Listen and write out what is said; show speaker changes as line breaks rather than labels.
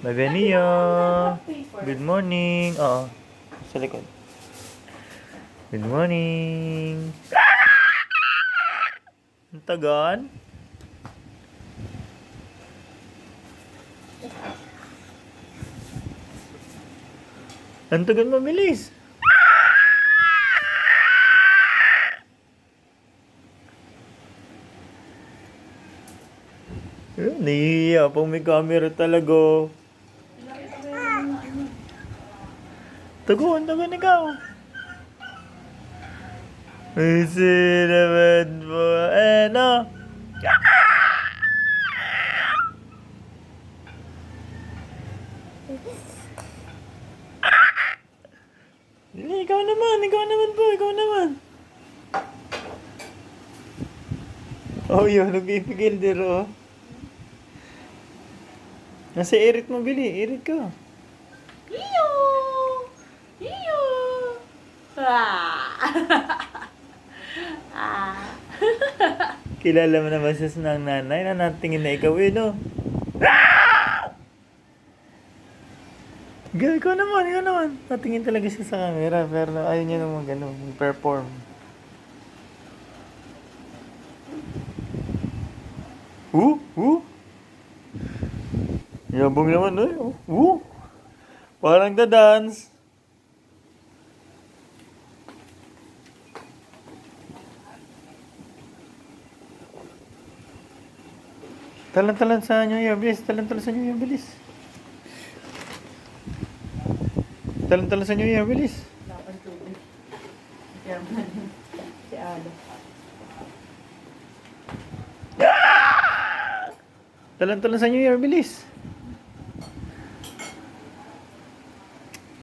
Bebe Nia. Good morning. Oo. Sa likod. Good morning. Ang tagal. Ang tagal mabilis. Nahihiya pang may camera talaga. Tagon ikaw. Kasi naman po, no? Ikaw naman po, ikaw naman. Oh, yun, nagpipigil din, oh. Nasa irit mo, Bili, irit ka.
Iyo! Iyo! Ah! Ah!
Kilala mo naman siya ng nanay na natingin na ikaw, no? Ikaw naman. Natingin talaga siya sa camera, pero ayaw niya naman gano'n, perform. Yabang naman, eh. Parang da-dance. Talan-talan sa inyo, yung bilis. Talan-talan sa inyo, yung bilis. Talan-talan sa inyo, yung bilis.
Dapat tubig. Yaman. Si Alo.
Talan-talan sa inyo, yung bilis.